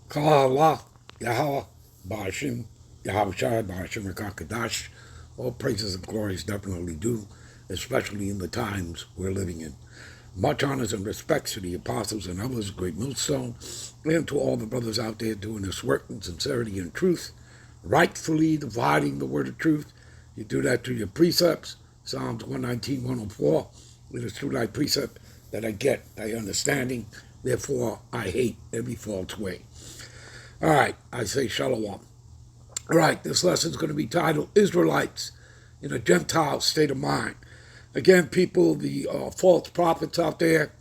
Kala, Yahweh, Bashim, Yahweh Shai, Bashim, Rakakadash. All praises and glories definitely due, especially in the times we're living in. Much honors and respects to the apostles and others, great millstone, and to all the brothers out there doing this work in sincerity and truth, rightfully dividing the word of truth. You do that through your precepts. Psalms 119, 104. It is through thy precept that I get thy understanding. Therefore, I hate every false way. All right, I say shalom. All right, this lesson is going to be titled Israelites in a Gentile State of Mind. Again, people, the false prophets out there,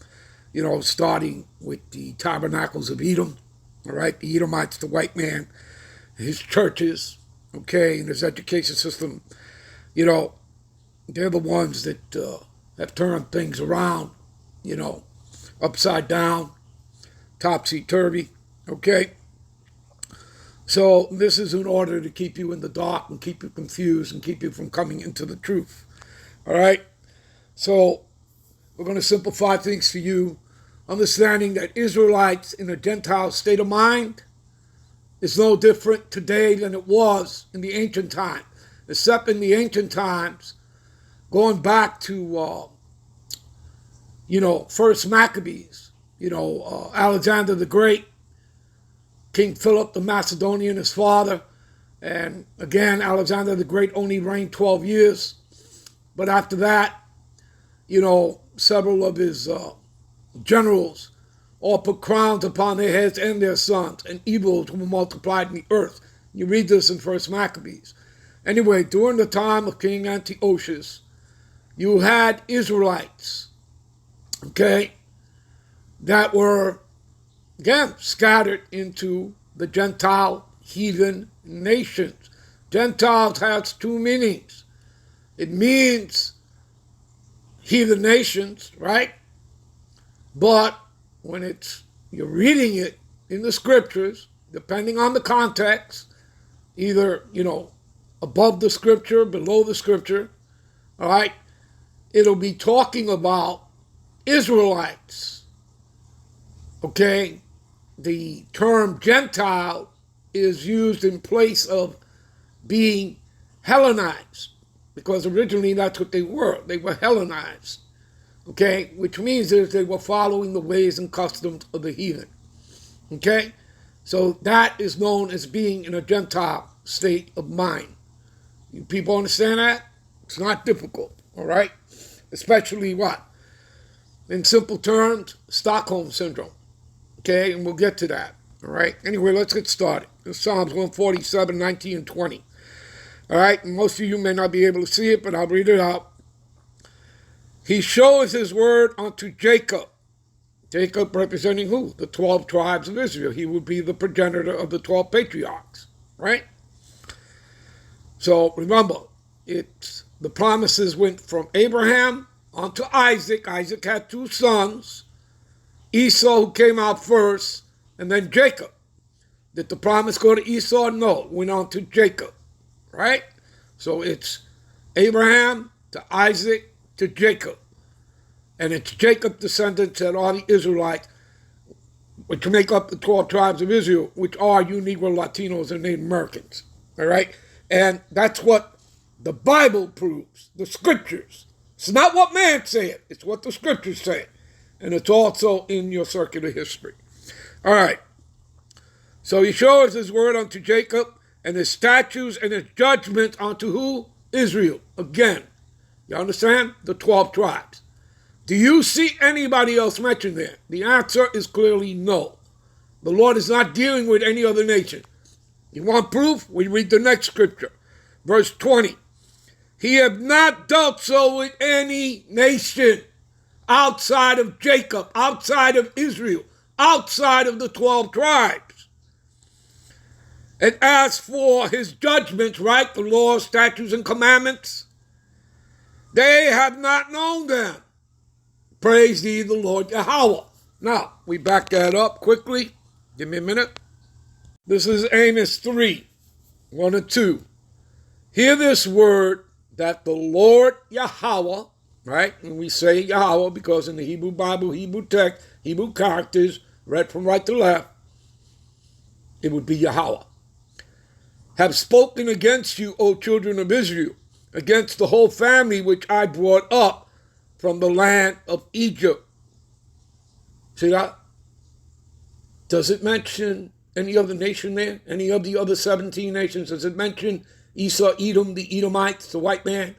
starting with the tabernacles of Edom, all right, the Edomites, the white man, his churches, okay, and his education system, they're the ones that have turned things around, upside down, topsy-turvy, okay? So this is in order to keep you in the dark and keep you confused and keep you from coming into the truth. All right? So we're going to simplify things for you, understanding that Israelites in a Gentile state of mind is no different today than it was in the ancient time, except in the ancient times, going back to, First Maccabees, Alexander the Great, King Philip the Macedonian, his father. And again, Alexander the Great only reigned 12 years. But after that, several of his generals all put crowns upon their heads and their sons, and evils were multiplied in the earth. You read this in First Maccabees. Anyway, during the time of King Antiochus, you had Israelites, okay, that were again, scattered into the Gentile heathen nations. Gentiles has two meanings. It means heathen nations, right? But when you're reading it in the scriptures, depending on the context, either, above the scripture, below the scripture, all right, it'll be talking about Israelites, okay? The term Gentile is used in place of being Hellenized, because originally that's what they were. They were Hellenized, okay? Which means that they were following the ways and customs of the heathen, okay? So that is known as being in a Gentile state of mind. You people understand that? It's not difficult, all right? Especially what? In simple terms, Stockholm Syndrome. Okay, and we'll get to that. All right. Anyway, let's get started. It's Psalms 147, 19, and 20. All right. And most of you may not be able to see it, but I'll read it out. He shows his word unto Jacob. Jacob representing who? The 12 tribes of Israel. He would be the progenitor of the 12 patriarchs. Right? So remember, the promises went from Abraham unto Isaac. Isaac had two sons. Esau, who came out first, and then Jacob. Did the promise go to Esau? No, it went on to Jacob, right? So it's Abraham to Isaac to Jacob. And it's Jacob's descendants that are the Israelites, which make up the 12 tribes of Israel, which are you Negro, Latinos, and Native Americans, all right? And that's what the Bible proves, the scriptures. It's not what man said, it's what the scriptures say. And it's also in your circular history. All right. So he shows his word unto Jacob, and his statutes and his judgments unto who? Israel. Again, you understand? The 12 tribes. Do you see anybody else mentioned there? The answer is clearly no. The Lord is not dealing with any other nation. You want proof? We read the next scripture. Verse 20. He have not dealt so with any nation outside of Jacob, outside of Israel, outside of the 12 tribes. And as for his judgments, right, the laws, statutes, and commandments, they have not known them. Praise ye the Lord Yahweh. Now, we back that up quickly. Give me a minute. This is Amos 3, 1 and 2. Hear this word that the Lord Yahweh, right? And we say Yahweh because in the Hebrew Bible, Hebrew text, Hebrew characters, read from right to left, It would be Yahweh. Have spoken against you, O children of Israel, against the whole family which I brought up from the land of Egypt. See that? Does it mention any other nation there? Any of the other 17 nations? Does it mention Esau, Edom, the Edomites, the white man?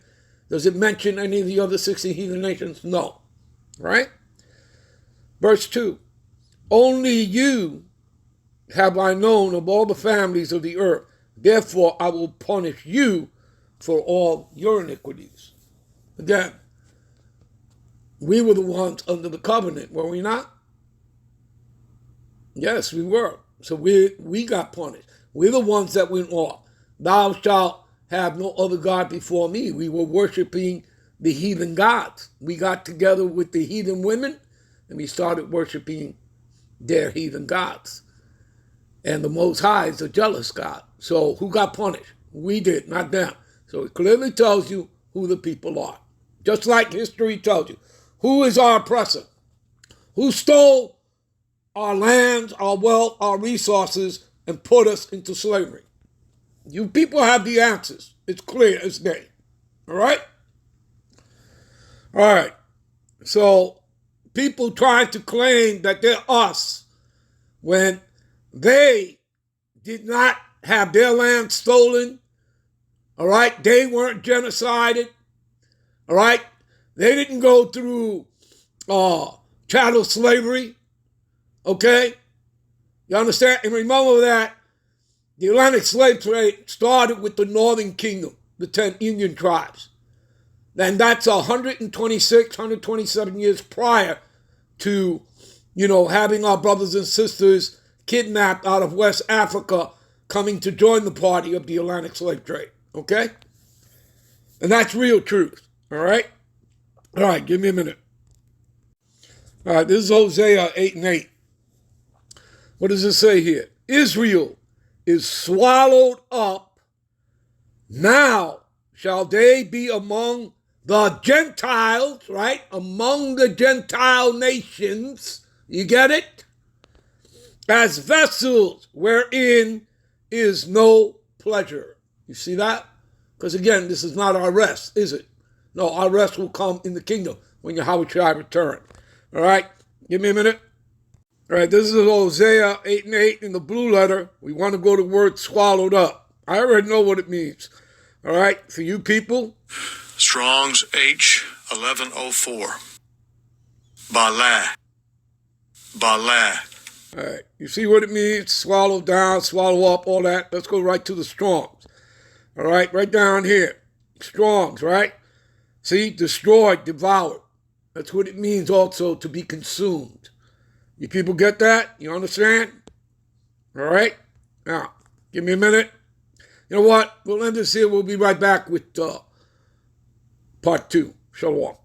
Does it mention any of the other 60 heathen nations? No. Right? Verse 2. Only you have I known of all the families of the earth. Therefore I will punish you for all your iniquities. Again, we were the ones under the covenant, were we not? Yes, we were. So we got punished. We're the ones that went off. Thou shalt have no other God before me. We were worshiping the heathen gods. We got together with the heathen women and we started worshiping their heathen gods. And the Most High is a jealous God. So who got punished? We did, not them. So it clearly tells you who the people are. Just like history tells you. Who is our oppressor? Who stole our lands, our wealth, our resources, and put us into slavery? You people have the answers. It's clear as day. All right? All right. So people trying to claim that they're us when they did not have their land stolen. All right? They weren't genocided. All right? They didn't go through chattel slavery. Okay? You understand? And remember that the Atlantic slave trade started with the Northern Kingdom, the 10 Indian tribes. And that's 126, 127 years prior to, having our brothers and sisters kidnapped out of West Africa coming to join the party of the Atlantic slave trade. Okay? And that's real truth. All right? All right, give me a minute. All right, this is Hosea 8:8. What does it say here? Israel is swallowed up. Now shall they be among the Gentiles, right? Among the Gentile nations. You get it? As vessels wherein is no pleasure. You see that? Because again, this is not our rest, is it? No, our rest will come in the kingdom when Yahweh shall return. All right? Give me a minute. All right, this is Hosea 8:8 in the blue letter. We want to go to the word swallowed up. I already know what it means. All right, for you people. Strong's H 1104. Bala. All right, you see what it means? Swallow down, swallow up, all that. Let's go right to the Strong's. All right, right down here. Strong's, right? See, destroyed, devoured. That's what it means also to be consumed. You people get that? You understand? All right? Now, give me a minute. You know what? We'll end this here. We'll be right back with part 2. Shalom.